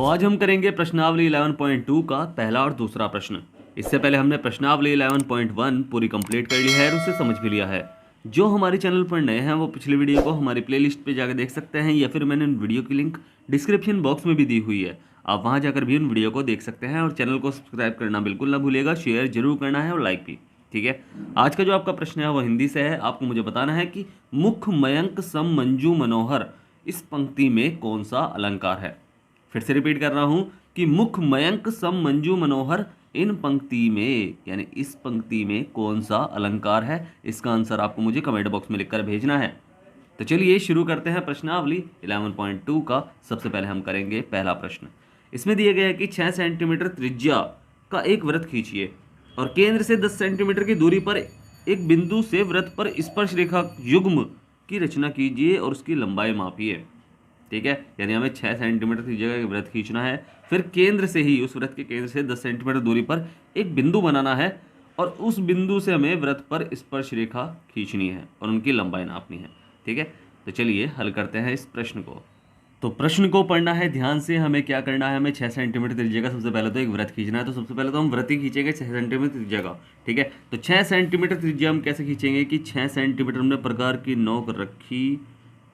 तो आज हम करेंगे प्रश्नावली 11.2 का पहला और दूसरा प्रश्न। इससे पहले हमने प्रश्नावली 11.1 पूरी कंप्लीट कर ली है और उसे समझ भी लिया है। जो हमारे चैनल पर नए हैं वो पिछली वीडियो को हमारी प्लेलिस्ट पे जाकर देख सकते हैं, या फिर मैंने उन वीडियो की लिंक डिस्क्रिप्शन बॉक्स में भी दी हुई है, आप वहां जाकर भी उन वीडियो को देख सकते हैं। और चैनल को सब्सक्राइब करना बिल्कुल ना भूलिएगा, शेयर जरूर करना है और लाइक भी। ठीक है, आज का जो आपका प्रश्न है वो हिंदी से है। आपको मुझे बताना है कि मुख मयंक सम मंजू मनोहर इस पंक्ति में कौन सा अलंकार है। फिर से रिपीट कर रहा हूं कि मुख मयंक सम मंजू मनोहर इन पंक्ति में यानी इस पंक्ति में कौन सा अलंकार है। इसका आंसर आपको मुझे कमेंट बॉक्स में लिखकर भेजना है। तो चलिए शुरू करते हैं प्रश्नावली 11.2 का। सबसे पहले हम करेंगे पहला प्रश्न। इसमें दिया गया है कि 6 सेंटीमीटर त्रिज्या का एक वृत्त खींचिए और केंद्र से 10 सेंटीमीटर की दूरी पर एक बिंदु से वृत्त पर स्पर्श रेखा युग्म की रचना कीजिए और उसकी लंबाई मापिए। ठीक है, यानी हमें 6 सेंटीमीटर की जगह वृत्त खींचना है, फिर केंद्र से ही उस वृत्त के केंद्र से 10 सेंटीमीटर दूरी पर एक बिंदु बनाना है और उस बिंदु से हमें वृत्त पर स्पर्श रेखा खींचनी है और उनकी लंबाई नापनी है। ठीक है, तो चलिए हल करते हैं इस प्रश्न को। तो प्रश्न को पढ़ना है ध्यान से। हमें क्या करना है, हमें 6 सेंटीमीटर त्रिज्या का सबसे पहले तो एक वृत्त खींचना है। तो सबसे पहले तो हम वृत्त ही खींचेंगे 6 सेंटीमीटर त्रिज्या का। ठीक है, तो 6 सेंटीमीटर त्रिज्या हम कैसे खींचेंगे कि 6 सेंटीमीटर हमने प्रकार की नोक रखी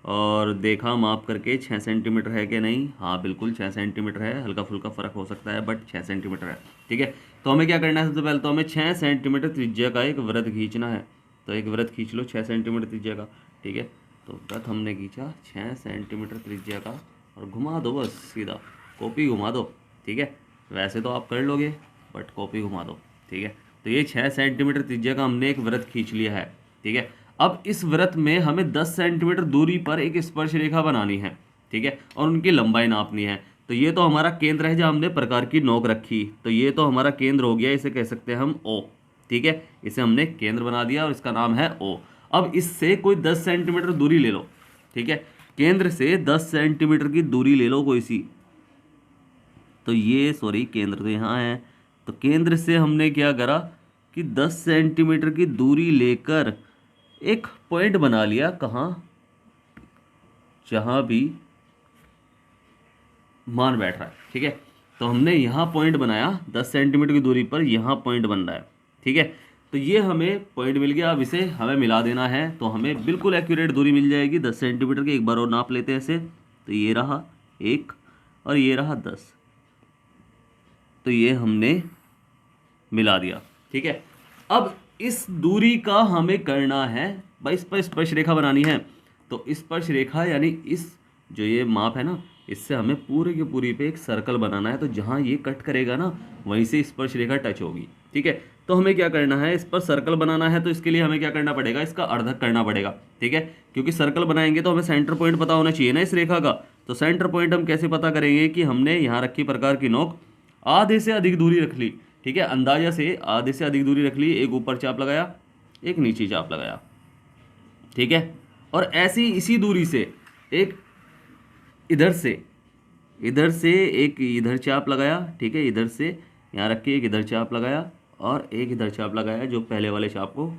और देखा माप करके 6 सेंटीमीटर है कि नहीं। हाँ बिल्कुल 6 सेंटीमीटर है, हल्का फुल्का फ़र्क हो सकता है बट 6 सेंटीमीटर है। ठीक है, तो हमें क्या करना है, सबसे पहले तो हमें 6 सेंटीमीटर त्रिज्या का एक वृत्त खींचना है। तो एक वृत्त खींच लो 6 सेंटीमीटर त्रिज्या का। ठीक है, तो वृत्त हमने खींचा 6 सेंटीमीटर त्रिज्या का और घुमा दो, बस सीधा कॉपी घुमा दो। ठीक है, वैसे तो आप कर लोगे बट कॉपी घुमा दो। ठीक है, तो ये 6 सेंटीमीटर त्रिज्या का हमने एक वृत्त खींच लिया है। ठीक है, अब इस वृत्त में हमें 10 सेंटीमीटर दूरी पर एक स्पर्श रेखा बनानी है। ठीक है, और उनकी लंबाई नापनी है। तो ये तो हमारा केंद्र है जहाँ हमने प्रकार की नोक रखी, तो ये तो हमारा केंद्र हो गया, इसे कह सकते हैं हम ओ। ठीक है, इसे हमने केंद्र बना दिया और इसका नाम है ओ। अब इससे कोई 10 सेंटीमीटर दूरी ले लो। ठीक है, केंद्र से 10 सेंटीमीटर की दूरी ले लो कोई सी। तो ये सॉरी केंद्र तो यहाँ है, तो केंद्र से हमने क्या करा कि 10 सेंटीमीटर की दूरी लेकर एक पॉइंट बना लिया। कहाँ, जहां भी मान बैठ रहा है। ठीक है, तो हमने यहाँ पॉइंट बनाया 10 सेंटीमीटर की दूरी पर, यहाँ पॉइंट बन रहा है। ठीक है, तो ये हमें पॉइंट मिल गया। अब इसे हमें मिला देना है, तो हमें बिल्कुल एक्यूरेट दूरी मिल जाएगी 10 सेंटीमीटर की। एक बार और नाप लेते हैं इसे। तो ये रहा 1 और ये रहा 10, तो ये हमने मिला दिया। ठीक है, अब इस दूरी का हमें करना है भाई, इस पर स्पर्श रेखा बनानी है। तो स्पर्श रेखा यानी इस जो ये माप है ना, इससे हमें पूरे के पूरी पे एक सर्कल बनाना है। तो जहाँ ये कट करेगा ना वहीं से स्पर्श रेखा टच होगी। ठीक है, तो हमें क्या करना है, इस पर सर्कल बनाना है। तो इसके लिए हमें क्या करना पड़ेगा, इसका अर्धक करना पड़ेगा। ठीक है, क्योंकि सर्कल बनाएंगे तो हमें सेंटर पॉइंट पता होना चाहिए ना इस रेखा का। तो सेंटर पॉइंट हम कैसे पता करेंगे कि हमने यहाँ रखी प्रकार की नोक, आधे से अधिक दूरी रख ली। ठीक है, अंदाजा से आधे से अधिक दूरी रख ली, एक ऊपर चाप लगाया एक नीचे चाप लगाया। ठीक है, और ऐसी इसी दूरी से एक इधर से एक इधर चाप लगाया। ठीक है, इधर से यहाँ रख के एक इधर चाप लगाया और एक इधर चाप लगाया, जो पहले वाले चाप को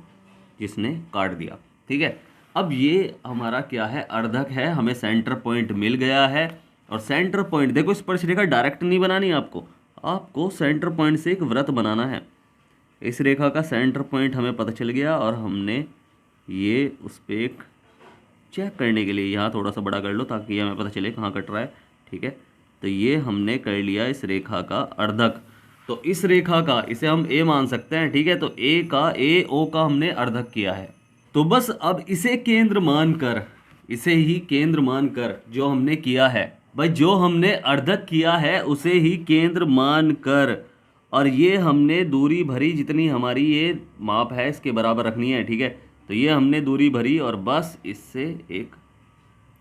जिसने काट दिया। ठीक है, अब ये हमारा क्या है, अर्धक है। हमें सेंटर पॉइंट मिल गया है। और सेंटर पॉइंट देखो, स्पर्श रेखा डायरेक्ट नहीं बनानी आपको सेंटर पॉइंट से एक वृत्त बनाना है। इस रेखा का सेंटर पॉइंट हमें पता चल गया और हमने ये उस पर एक चेक करने के लिए यहाँ थोड़ा सा बड़ा कर लो ताकि हमें पता चले कहाँ कट रहा है। ठीक है, तो ये हमने कर लिया इस रेखा का अर्धक। तो इस रेखा का इसे हम ए मान सकते हैं। ठीक है, तो ए ओ का हमने अर्धक किया है। तो बस अब इसे केंद्र मानकर, इसे ही केंद्र मानकर जो हमने किया है भाई, जो हमने अर्धक किया है उसे ही केंद्र मानकर, और ये हमने दूरी भरी जितनी हमारी ये माप है इसके बराबर रखनी है। ठीक है, तो ये हमने दूरी भरी और बस इससे एक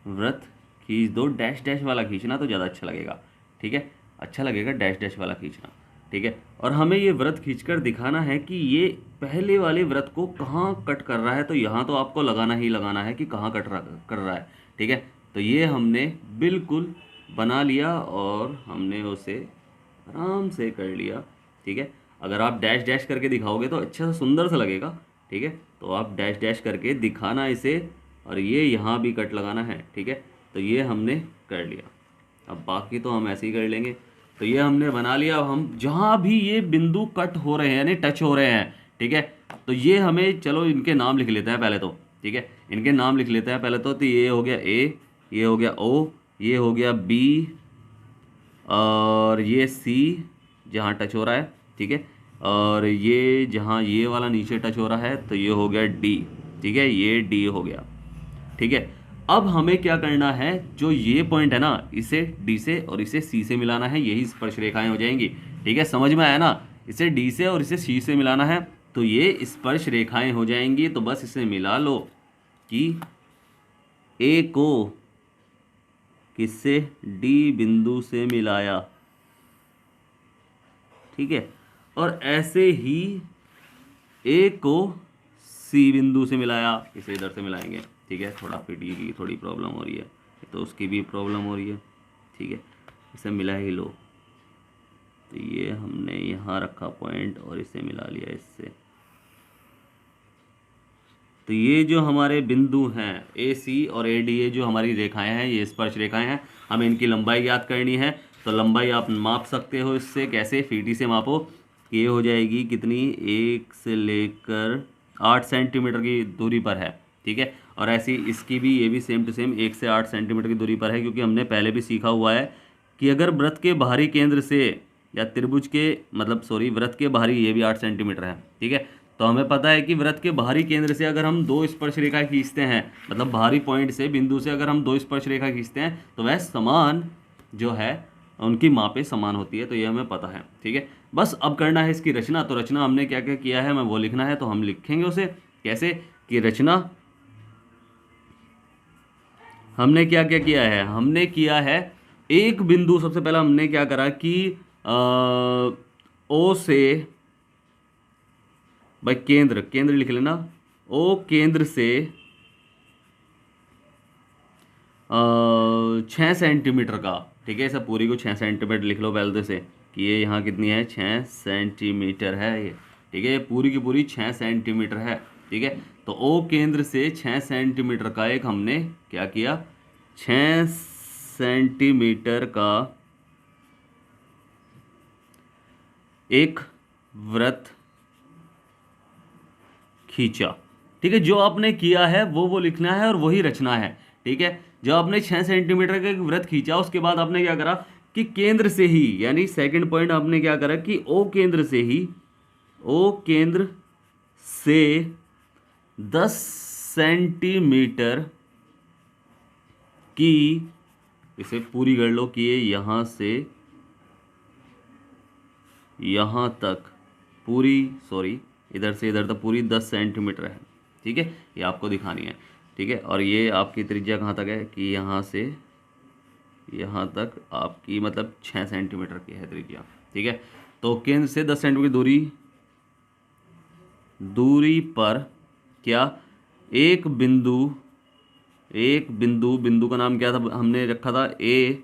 वृत्त खींच दो। डैश डैश वाला खींचना तो ज़्यादा अच्छा लगेगा। ठीक है, अच्छा लगेगा डैश डैश वाला खींचना। ठीक है, और हमें ये वृत्त खींचकर दिखाना है कि ये पहले वाले वृत्त को कहाँ कट कर रहा है। तो यहाँ तो आपको लगाना ही लगाना है कि कहाँ कर रहा है। ठीक है, तो ये हमने बिल्कुल बना लिया और हमने उसे आराम से कर लिया। ठीक है, अगर आप डैश डैश करके दिखाओगे तो अच्छा सा सुंदर सा लगेगा। ठीक है, तो आप डैश डैश करके दिखाना इसे, और ये यहाँ भी कट लगाना है। ठीक है, तो ये हमने कर लिया। अब बाकी तो हम ऐसे ही कर लेंगे। तो ये हमने बना लिया। अब हम जहाँ भी ये बिंदु कट हो रहे हैं यानी टच हो रहे हैं, ठीक है, तो ये हमें, चलो इनके नाम लिख लेते हैं पहले तो, ठीक है, इनके नाम लिख लेते हैं पहले तो ये हो गया ए, ये हो गया ओ, ये हो गया बी, और ये सी जहाँ टच हो रहा है, ठीक है, और ये जहाँ ये वाला नीचे टच हो रहा है तो ये हो गया डी, ठीक है, ये डी हो गया, ठीक है। अब हमें क्या करना है, जो ये पॉइंट है ना, इसे डी से और इसे सी से मिलाना है, यही स्पर्श रेखाएं हो जाएंगी, ठीक है, समझ में आया ना। इसे डी से और इसे सी से मिलाना है तो ये स्पर्श रेखाएं हो जाएंगी। तो बस इसे मिला लो कि ए को किससे, डी बिंदु से मिलाया, ठीक है, और ऐसे ही ए को सी बिंदु से मिलाया, इसे इधर से मिलाएंगे, ठीक है, थोड़ा फिटी की थोड़ी प्रॉब्लम हो रही है तो उसकी भी प्रॉब्लम हो रही है, ठीक है, इसे मिला ही लो। तो ये हमने यहाँ रखा पॉइंट और इसे मिला लिया इससे। तो ये जो हमारे बिंदु हैं ए सी और ए डी, ये जो हमारी रेखाएं हैं, ये स्पर्श रेखाएं हैं, हमें इनकी लंबाई ज्ञात करनी है। तो लंबाई आप माप सकते हो इससे, कैसे, फीटी से मापो। ये हो जाएगी कितनी, 1 से लेकर 8 सेंटीमीटर की दूरी पर है, ठीक है, और ऐसी इसकी भी, ये भी सेम टू सेम 1 से 8 सेंटीमीटर की दूरी पर है, क्योंकि हमने पहले भी सीखा हुआ है कि अगर वृत्त के बाहरी केंद्र से, या त्रिभुज के, मतलब सॉरी, वृत्त के बाहरी, ये भी 8 सेंटीमीटर है, ठीक है, तो हमें पता है कि वृत्त के बाहरी केंद्र से अगर हम 2 स्पर्श रेखा खींचते हैं, मतलब बाहरी पॉइंट से, बिंदु से अगर हम 2 स्पर्श रेखा खींचते हैं तो वह समान जो है, उनकी मापें समान होती है। तो ये हमें पता है, ठीक है। बस अब करना है इसकी रचना। तो रचना हमने क्या क्या किया है, हमें वो लिखना है। तो हम लिखेंगे उसे कैसे, कि रचना हमने क्या क्या किया है, हमने किया है एक बिंदु, सबसे पहला हमने क्या करा कि ओ से, भाई केंद्र, केंद्र लिख लेना, ओ केंद्र से 6 सेंटीमीटर का, ठीक है, इसे पूरी को 6 सेंटीमीटर लिख लो पहले से, कि ये यहाँ कितनी है, 6 सेंटीमीटर है ये, ठीक है, ये पूरी की पूरी 6 सेंटीमीटर है, ठीक है। तो ओ केंद्र से 6 सेंटीमीटर का एक हमने क्या किया, 6 सेंटीमीटर का एक वृत्त खींचा, ठीक है। जो आपने किया है वो लिखना है और वही रचना है, ठीक है। जो आपने 6 सेंटीमीटर का एक वृत्त खींचा, उसके बाद आपने क्या करा कि केंद्र से ही, यानी सेकंड पॉइंट आपने क्या करा कि ओ केंद्र से ही, ओ केंद्र से 10 सेंटीमीटर की, इसे पूरी कर लो कि ये यहाँ से यहाँ तक पूरी, सॉरी, इधर से इधर तक पूरी 10 सेंटीमीटर है, ठीक है, ये आपको दिखानी है, ठीक है। और ये आपकी त्रिज्या कहाँ तक है कि यहाँ से यहाँ तक आपकी, मतलब 6 सेंटीमीटर की है त्रिज्या, ठीक है। तो केंद्र से 10 सेंटीमीटर दूरी पर क्या, एक बिंदु का नाम क्या था, हमने रखा था ए,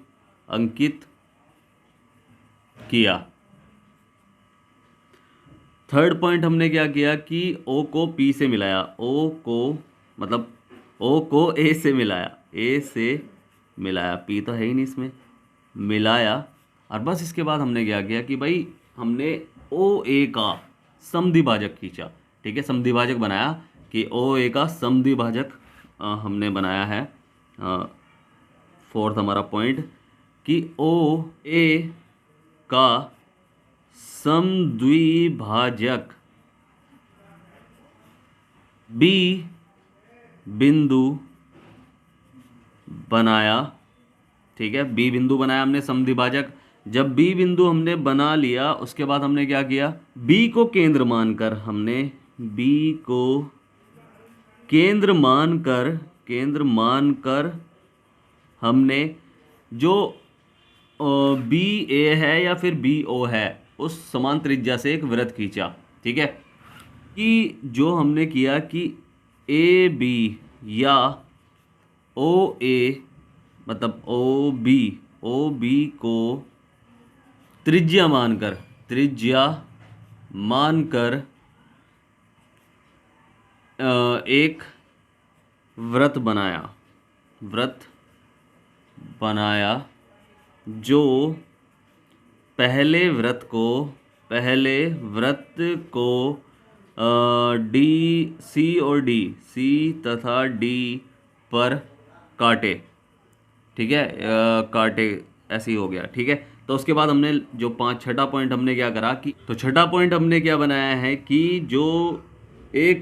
अंकित किया। थर्ड पॉइंट हमने क्या किया कि ओ को पी से मिलाया, ओ को ए से मिलाया, ए से मिलाया, पी तो है ही नहीं इसमें, मिलाया। और बस इसके बाद हमने क्या किया कि भाई हमने ओ ए का समद्विभाजक खींचा, ठीक है, समद्विभाजक बनाया, कि ओ ए का समद्विभाजक हमने बनाया है। फोर्थ हमारा पॉइंट कि ओ ए का समद्विभाजक बी बिंदु बनाया, ठीक है, बी बिंदु बनाया हमने समद्विभाजक। जब बी बिंदु हमने बना लिया, उसके बाद हमने क्या किया, बी को केंद्र मानकर, हमने बी को केंद्र मानकर हमने जो बी ए है या फिर बी ओ है, उस समान त्रिज्या से एक वृत्त खींचा, ठीक है। कि जो हमने किया कि ए बी या ओ ए, मतलब ओ बी को त्रिज्या मानकर एक वृत्त बनाया, जो पहले व्रत को डी सी और डी सी तथा डी पर काटे, ठीक है, काटे, ऐसे ही हो गया, ठीक है। तो उसके बाद हमने जो छठा पॉइंट हमने क्या करा कि, तो छठा पॉइंट हमने क्या बनाया है कि जो ए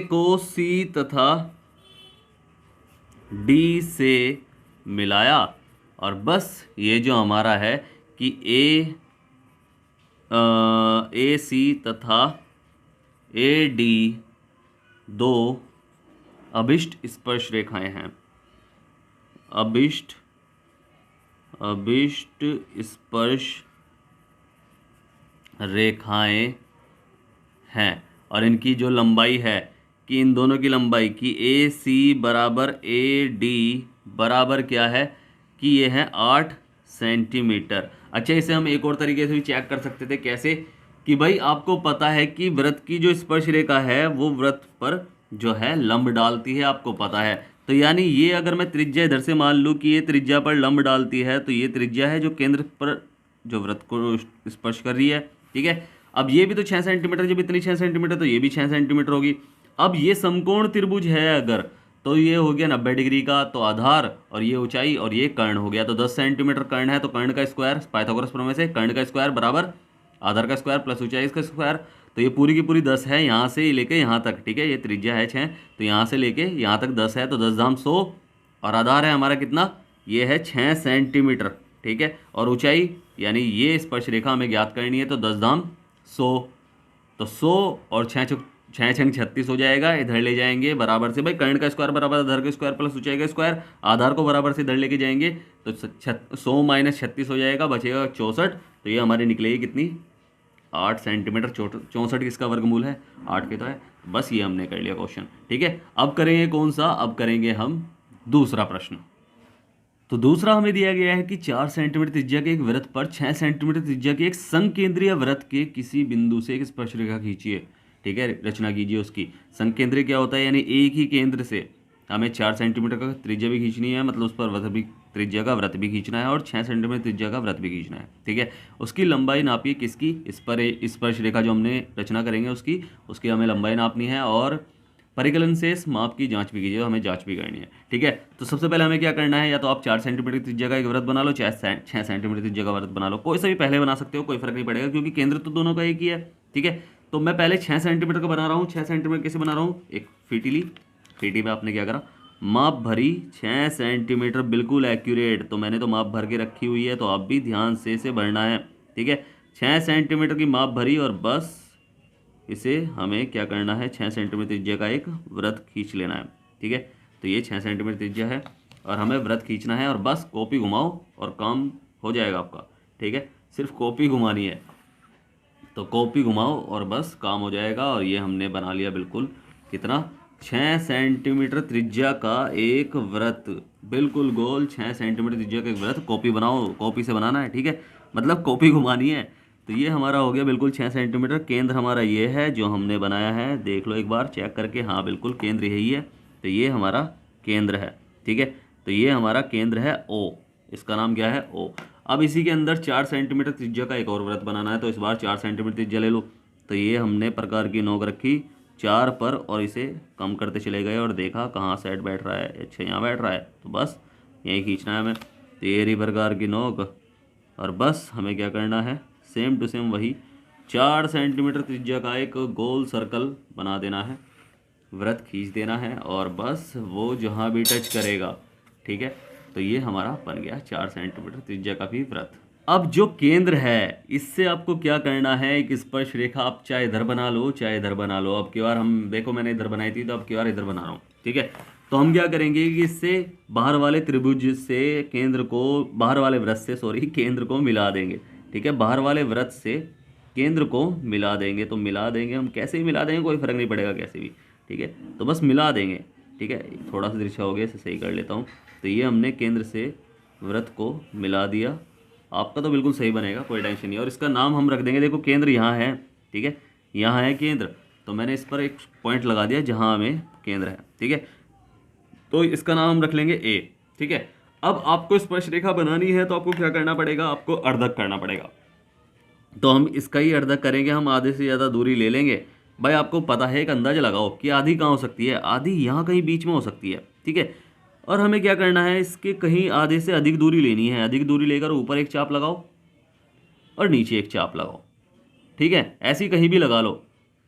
को सी तथा डी से मिलाया, और बस ये जो हमारा है कि ए सी तथा ए डी दो अभिष्ट स्पर्श रेखाएं हैं, अभिष्ट स्पर्श रेखाएं हैं, और इनकी जो लंबाई है कि इन दोनों की लंबाई कि ए सी बराबर ए डी बराबर क्या है कि ये है 8 सेंटीमीटर। अच्छा, इसे हम एक और तरीके से भी चेक कर सकते थे, कैसे कि भाई आपको पता है कि व्रत की जो स्पर्श रेखा है वो व्रत पर जो है लंब डालती है, आपको पता है। तो यानी ये अगर मैं त्रिज्या इधर से मान लूँ कि ये त्रिज्या पर लंब डालती है, तो ये त्रिज्या है जो केंद्र पर जो व्रत को स्पर्श कर रही है, ठीक है। अब ये भी तो 6 सेंटीमीटर, जब इतनी 6 सेंटीमीटर तो ये भी 6 सेंटीमीटर होगी। अब ये समकोण त्रिभुज है अगर, तो ये हो गया 90 डिग्री का, तो आधार और ये ऊंचाई और ये कर्ण हो गया, तो 10 सेंटीमीटर कर्ण है, तो कर्ण का स्क्वायर पाइथागोरस प्रमेय से कर्ण का स्क्वायर बराबर आधार का स्क्वायर प्लस ऊंचाई का स्क्वायर, तो ये पूरी की पूरी 10 है यहाँ से लेके यहाँ तक, ठीक है। ये त्रिज्या है 6, तो यहाँ से लेके यहाँ तक 10 है, तो 10 धाम 100, और आधार है हमारा कितना, ये है 6 सेंटीमीटर, ठीक है। और ऊंचाई यानी ये स्पर्श रेखा हमें ज्ञात करनी है, तो 10 धाम 100, तो 100 और 6 छंग 36 हो जाएगा, इधर ले जाएंगे बराबर से, भाई कर्ण का स्क्वायर बराबर आधार का स्क्वायर प्लस ऊंचाई का स्क्वायर, आधार को बराबर से इधर लेके जाएंगे तो 100 माइनस 36 हो जाएगा, बचेगा 64, तो ये हमारी निकलेगी कितनी, 8 सेंटीमीटर। 64 किसका वर्गमूल है, 8 के तो है। बस ये हमने कर लिया क्वेश्चन, ठीक है। अब करेंगे कौन सा, अब करेंगे हम दूसरा प्रश्न। तो दूसरा हमें दिया गया है कि 4 सेंटीमीटर त्रिज्या के एक वृत्त पर 6 सेंटीमीटर त्रिज्या के एक संकेंद्रीय वृत्त के किसी बिंदु से एक स्पर्श रेखा खींचिए, ठीक है, रचना कीजिए उसकी। संकेंद्रीय क्या होता है, यानी एक ही केंद्र से हमें 4 सेंटीमीटर का त्रिज्या भी खींचनी है, मतलब उस पर वृत्त भी, त्रिज्या का वृत्त भी खींचना है, और 6 सेंटीमीटर त्रिज्या का वृत्त भी खींचना है, ठीक है। उसकी लंबाई नापिए किसकी, इस पर स्पर्श रेखा जो हमने रचना करेंगे उसकी हमें लंबाई नापनी है, और परिकलन से इस माप की जांच भी कीजिए, हमें जांच भी करनी है, ठीक है। तो सबसे पहले हमें क्या करना है, या तो आप 4 सेंटीमीटर त्रिज्या का एक वृत्त बना लो, चाहे 6 सेंटीमीटर त्रिज्या का वृत्त बना लो, कोई सा भी पहले बना सकते हो, कोई फर्क नहीं पड़ेगा, क्योंकि केंद्र तो दोनों का एक ही है, ठीक है। तो मैं पहले 6 सेंटीमीटर का बना रहा हूँ। 6 सेंटीमीटर कैसे बना रहा हूँ, एक फीटी ली, फीटी में आपने क्या करा, माप भरी 6 सेंटीमीटर बिल्कुल एक्यूरेट, तो मैंने तो माप भर के रखी हुई है, तो आप भी ध्यान से भरना है, ठीक है। 6 सेंटीमीटर की माप भरी, और बस इसे हमें क्या करना है, 6 सेंटीमीटर त्रिज्या का एक वृत्त खींच लेना है, ठीक है। तो ये 6 सेंटीमीटर त्रिज्या है और हमें वृत्त खींचना है, और बस कॉपी घुमाओ और काम हो जाएगा आपका, ठीक है। सिर्फ कॉपी घुमानी है, तो कॉपी घुमाओ और बस काम हो जाएगा। और ये हमने बना लिया बिल्कुल कितना, 6 सेंटीमीटर त्रिज्या का एक वृत्त, बिल्कुल गोल 6 सेंटीमीटर त्रिज्या का एक वृत्त। कॉपी बनाओ, कॉपी से बनाना है, ठीक है, मतलब कॉपी घुमानी है। तो ये हमारा हो गया बिल्कुल 6 सेंटीमीटर। केंद्र हमारा ये है जो हमने बनाया है, देख लो एक बार चेक करके, हाँ बिल्कुल केंद्र यही है, तो ये हमारा केंद्र है, ठीक है। तो ये हमारा केंद्र है ओ, इसका नाम क्या है, ओ। अब इसी के अंदर 4 सेंटीमीटर त्रिज्या का एक और वृत्त बनाना है, तो इस बार 4 सेंटीमीटर त्रिज्या ले लो। तो ये हमने प्रकार की नोक रखी 4 पर, और इसे कम करते चले गए और देखा कहाँ सेट बैठ रहा है, अच्छा यहाँ बैठ रहा है, तो बस यही खींचना है हमें। तो ये रही प्रकार की नोक, और बस हमें क्या करना है, सेम टू सेम वही 4 सेंटीमीटर त्रिज्या का एक गोल सर्कल बना देना है, वृत्त खींच देना है, और बस वो जहाँ भी टच करेगा, ठीक है। तो ये हमारा बन गया 4 सेंटीमीटर त्रिज्या का भी वृत्त। अब जो केंद्र है, इससे आपको क्या करना है, एक स्पर्श रेखा आप चाहे इधर बना लो चाहे इधर बना लो। अब की बार हम देखो, मैंने इधर बनाई थी, तो अब की बार इधर बना रहा हूँ, ठीक है। तो हम क्या करेंगे कि इससे बाहर वाले त्रिभुज से केंद्र को, बाहर वाले वृत्त से केंद्र को मिला देंगे, ठीक है। बाहर वाले वृत्त से केंद्र को मिला देंगे, तो मिला देंगे हम, कैसे भी मिला देंगे कोई फर्क नहीं पड़ेगा कैसे भी, ठीक है। तो बस मिला देंगे, ठीक है। थोड़ा सा तिरछा हो गया, इसे सही कर लेता हूँ। तो ये हमने केंद्र से वृत्त को मिला दिया, आपका तो बिल्कुल सही बनेगा, कोई टेंशन नहीं। और इसका नाम हम रख देंगे, देखो केंद्र यहाँ है, ठीक है, यहाँ है केंद्र, तो मैंने इस पर एक पॉइंट लगा दिया जहाँ हमें केंद्र है, ठीक है। तो इसका नाम हम रख लेंगे ए, ठीक है। अब आपको स्पर्श रेखा बनानी है तो आपको क्या करना पड़ेगा, आपको अर्धक करना पड़ेगा। तो हम इसका ही अर्धक करेंगे, हम आधे से ज़्यादा दूरी ले लेंगे। भाई आपको पता है, एक अंदाजा लगाओ कि आधी कहाँ हो सकती है, आधी यहाँ कहीं बीच में हो सकती है, ठीक है। और हमें क्या करना है, इसके कहीं आधे से अधिक दूरी लेनी है। अधिक दूरी लेकर ऊपर एक चाप लगाओ और नीचे एक चाप लगाओ, ठीक है। ऐसी कहीं भी लगा लो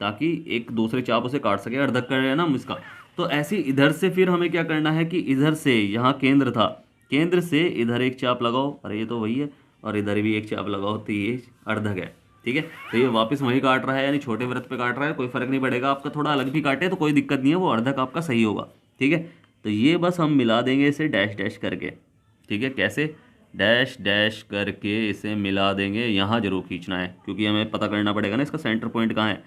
ताकि एक दूसरे चाप उसे काट सके, अर्धक करें ना हम इसका। तो ऐसी इधर से फिर हमें क्या करना है कि इधर से, यहाँ केंद्र था, केंद्र से इधर एक चाप लगाओ, अरे ये तो वही है, और इधर भी एक चाप लगाओ, तो ये अर्धक है, ठीक है। तो ये वापस वहीं काट रहा है, यानी छोटे वृत्त पे काट रहा है, कोई फर्क नहीं पड़ेगा, आपका थोड़ा अलग भी काटे तो कोई दिक्कत नहीं है, वो अर्धक आपका सही होगा, ठीक है। तो ये बस हम मिला देंगे इसे डैश डैश करके, ठीक है। कैसे, डैश डैश करके इसे मिला देंगे। यहाँ जरूर खींचना है क्योंकि हमें पता करना पड़ेगा ना इसका सेंटर पॉइंट कहाँ है।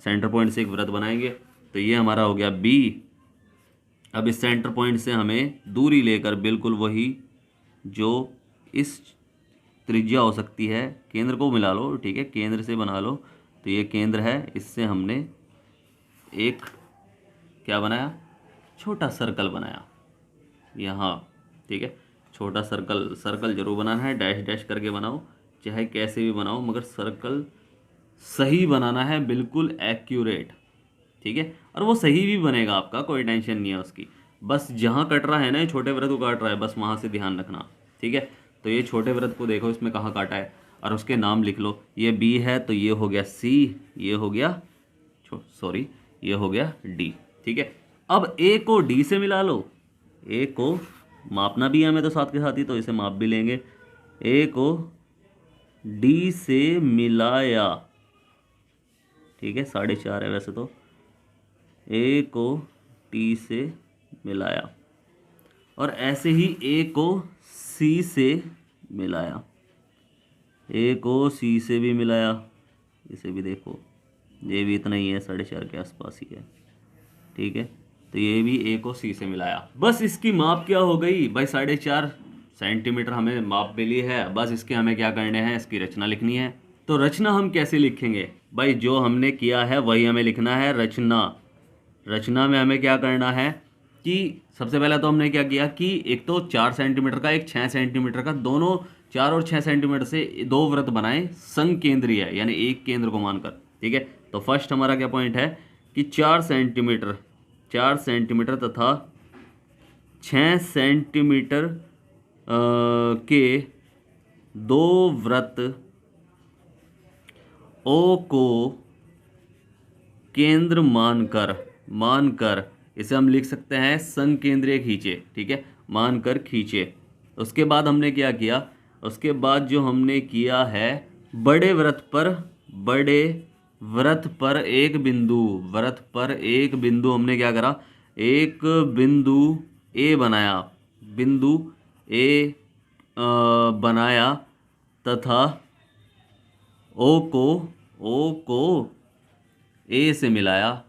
सेंटर पॉइंट से एक वृत्त बनाएंगे, तो ये हमारा हो गया बी। अब इस सेंटर पॉइंट से हमें दूरी लेकर बिल्कुल वही जो इस त्रिज्या हो सकती है, केंद्र को मिला लो, ठीक है, केंद्र से बना लो। तो ये केंद्र है, इससे हमने एक क्या बनाया, छोटा सर्कल बनाया यहाँ, ठीक है। छोटा सर्कल, सर्कल जरूर बनाना है, डैश डैश करके बनाओ, चाहे कैसे भी बनाओ, मगर सर्कल सही बनाना है, बिल्कुल एक्यूरेट, ठीक है। और वो सही भी बनेगा आपका, कोई टेंशन नहीं है उसकी। बस जहाँ कट रहा है ना, ये छोटे वृत्त को काट रहा है, बस वहाँ से ध्यान रखना, ठीक है। तो ये छोटे वृत्त को देखो इसमें कहाँ काटा है और उसके नाम लिख लो। ये बी है तो ये हो गया सी, ये हो गया सॉरी, ये हो गया डी, ठीक है। अब ए को डी से मिला लो, ए को मापना भी है हमें तो साथ के साथ ही, तो इसे माप भी लेंगे। ए को डी से मिलाया, ठीक है, 4.5 है वैसे तो। ए को टी से मिलाया और ऐसे ही ए को सी से मिलाया, ए को सी से भी मिलाया, इसे भी देखो, ये भी इतना ही है, 4.5 के आसपास ही है, ठीक है। तो ये भी ए को सी से मिलाया। बस इसकी माप क्या हो गई भाई, 4.5 सेंटीमीटर हमें माप मिली है। बस इसके हमें क्या करने हैं, इसकी रचना लिखनी है। तो रचना हम कैसे लिखेंगे भाई, जो हमने किया है वही हमें लिखना है, रचना। रचना में हमें क्या करना है कि सबसे पहले तो हमने क्या किया कि एक तो 4 सेंटीमीटर का, एक 6 सेंटीमीटर का, दोनों 4 और 6 सेंटीमीटर से 2 वृत्त बनाए संकेंद्रीय, यानी एक केंद्र को मानकर, ठीक है। तो फर्स्ट हमारा क्या पॉइंट है कि 4 सेंटीमीटर तथा 6 सेंटीमीटर के 2 वृत्त ओ को केंद्र मानकर इसे हम लिख सकते हैं संकेंद्रीय खींचे, ठीक है, मानकर खींचे। उसके बाद हमने क्या किया, उसके बाद जो हमने किया है, बड़े वृत्त पर एक बिंदु हमने क्या करा, एक बिंदु ए बनाया, बनाया तथा ओ को ए से मिलाया,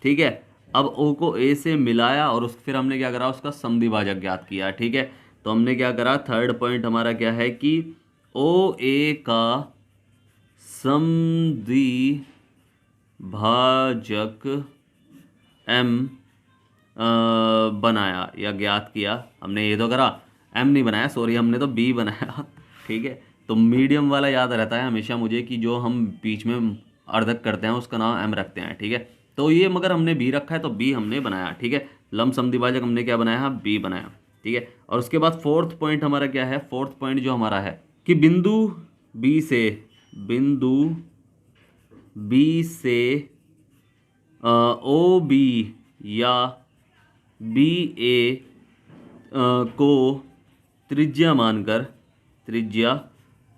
ठीक है। अब ओ को ए से मिलाया और फिर हमने क्या करा, उसका समद्विभाजक ज्ञात किया, ठीक है। तो हमने क्या करा, थर्ड पॉइंट हमारा क्या है कि ओ ए का समद्विभाजक एम बनाया या ज्ञात किया। हमने ये तो करा, एम नहीं बनाया, सॉरी, हमने तो बी बनाया, ठीक है। तो मीडियम वाला याद रहता है हमेशा मुझे कि जो हम बीच में अर्धक करते हैं उसका नाम एम रखते हैं, ठीक है। तो ये मगर हमने बी रखा है तो बी हमने बनाया, ठीक है। लंब समद्विभाजक हमने क्या बनाया, बी बनाया, ठीक है। और उसके बाद फोर्थ पॉइंट हमारा क्या है, फोर्थ पॉइंट जो हमारा है कि बिंदु बी से ओ बी या बी ए को त्रिज्या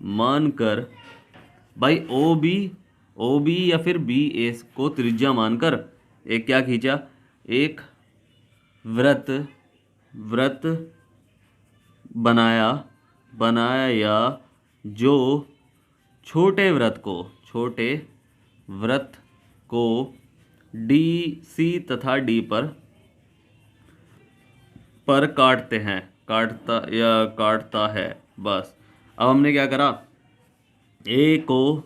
मानकर भाई ओ बी या फिर बी ए को त्रिज्या मानकर एक क्या खींचा, एक वृत्त बनाया जो छोटे वृत्त को डी सी तथा डी पर काटता है। बस अब हमने क्या करा, ए को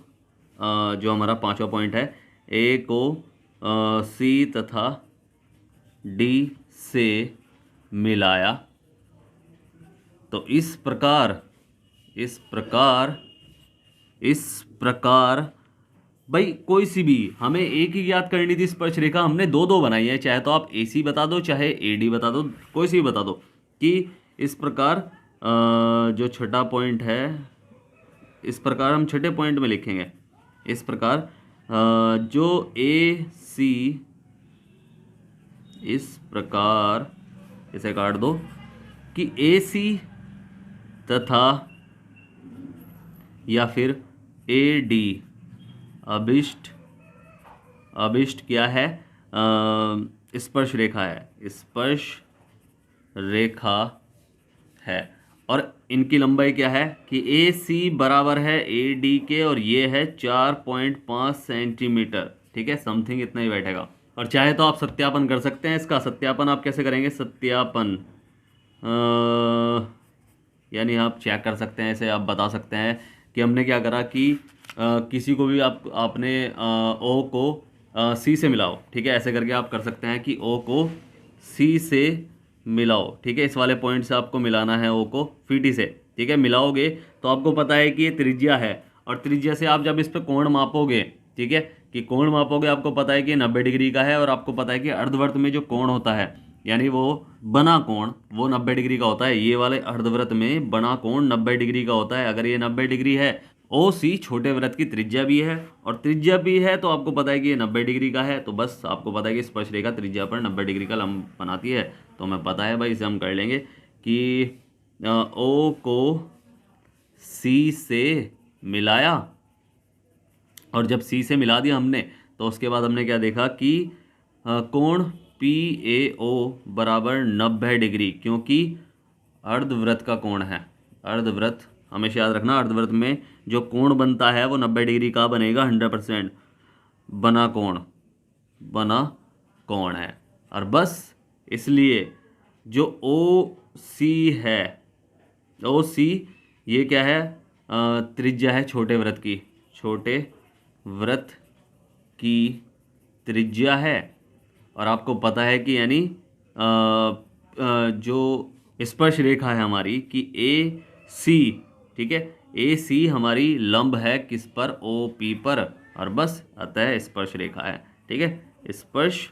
जो हमारा 5वां पॉइंट है, ए को सी तथा डी से मिलाया। तो इस प्रकार भाई कोई सी भी हमें एक ही ज्ञात करनी थी स्पर्श रेखा, हमने दो दो बनाई है, चाहे तो आप AC बता दो चाहे AD बता दो, कोई सी भी बता दो कि इस प्रकार जो छठा पॉइंट है, इस प्रकार हम छठे पॉइंट में लिखेंगे इस प्रकार जो AC इस प्रकार इसे काट दो कि AC तथा या फिर AD अभिष्ट क्या है, स्पर्श रेखा है। और इनकी लंबाई क्या है कि AC बराबर है AD के, और ये है 4.5 सेंटीमीटर। ठीक है, समथिंग इतना ही बैठेगा। और चाहे तो आप सत्यापन कर सकते हैं। इसका सत्यापन आप कैसे करेंगे? सत्यापन यानी आप चेक कर सकते हैं, इसे आप बता सकते हैं कि हमने क्या करा कि किसी को भी आपने O को C से मिलाओ। ठीक है, ऐसे करके आप कर सकते हैं कि O को C से मिलाओ। ठीक है, इस वाले पॉइंट से आपको मिलाना है O को फीटी से। ठीक है, मिलाओगे तो आपको पता है कि ये त्रिज्या है, और त्रिज्या से आप जब इस पे कोण मापोगे, ठीक है, कि कोण मापोगे, आपको पता है कि 90 डिग्री का है, और आपको पता है कि अर्धवृत्त में जो कोण होता है यानी वो बना कोण वो 90 डिग्री का होता है। ये वाले अर्धवृत्त में बना कोण 90 डिग्री का होता है। अगर ये 90 डिग्री है, OC छोटे वृत्त की त्रिज्या भी है, और त्रिज्या भी है तो आपको पता है कि ये 90 डिग्री का है। तो बस आपको पता है कि स्पर्श रेखा त्रिज्या पर 90 डिग्री का लंब बनाती है। तो हमें पता है भाई, इसे हम कर लेंगे कि O को C से मिलाया, और जब C से मिला दिया हमने, तो उसके बाद हमने क्या देखा कि कोण PAO बराबर 90 डिग्री, क्योंकि अर्धवृत्त का कोण है। अर्धवृत्त हमेशा याद रखना, अर्धवृत्त में जो कोण बनता है वो 90 डिग्री का बनेगा। 100% बना कोण है। और बस इसलिए जो OC है, OC ये क्या है? त्रिज्या है छोटे वृत्त की त्रिज्या है। और आपको पता है कि यानी जो स्पर्श रेखा है हमारी कि AC, ठीक है, AC हमारी लंब है किस पर? OP पर। और बस अतः स्पर्श रेखा है। ठीक है, स्पर्श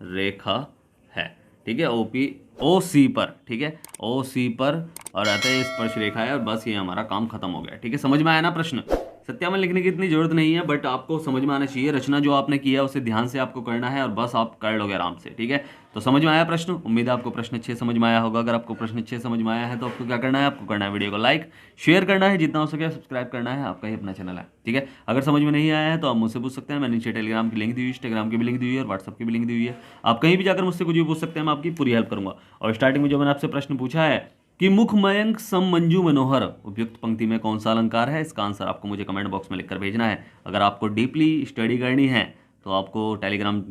रेखा है। ठीक है, OC पर। ठीक है, OC पर, और अतः स्पर्श रेखा है। और बस ये हमारा काम खत्म हो गया। ठीक है, समझ में आया ना प्रश्न? सत्यापन लिखने की इतनी जरूरत नहीं है, बट आपको समझ में आना चाहिए। रचना जो आपने किया है उसे ध्यान से आपको करना है, और बस आप कर लोगे आराम से। ठीक है, तो समझ में आया प्रश्न? उम्मीद है आपको प्रश्न अच्छे समझ में आया होगा। अगर आपको प्रश्न अच्छे समझ में आया है तो आपको क्या करना है? आपको करना है वीडियो को लाइक, शेयर करना है, जितना हो सके सब्सक्राइब करना है। आपका ही अपना चैनल है। ठीक है, अगर समझ में नहीं आया है तो आप मुझसे पूछ सकते हैं। मैंने नीचे टेलीग्राम की लिंक दी हुई है, इंस्टाग्राम की भी लिंक दी हुई है, और व्हाट्सअप की भी लिंक दी हुई है। आप कहीं भी जाकर मुझसे कुछ भी पूछ सकते हैं, मैं आपकी पूरी हेल्प करूंगा। और स्टार्टिंग में जो मैंने आपसे प्रश्न पूछा है कि मुख मयंक सम मंजू मनोहर उपयुक्त पंक्ति में कौन सा अलंकार है, इसका आंसर आपको मुझे कमेंट बॉक्स में लिखकर भेजना है। अगर आपको डीपली स्टडी करनी है तो आपको टेलीग्राम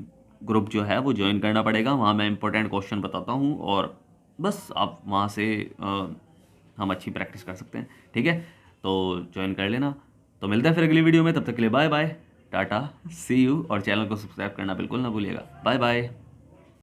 ग्रुप जो है वो ज्वाइन करना पड़ेगा। वहाँ मैं इंपॉर्टेंट क्वेश्चन बताता हूँ, और बस आप वहाँ से हम अच्छी प्रैक्टिस कर सकते हैं। ठीक है, तो ज्वाइन कर लेना। तो मिलते हैं फिर अगली वीडियो में, तब तक के लिए bye bye, tata, see you. और चैनल को सब्सक्राइब करना बिल्कुल ना भूलिएगा। Bye bye.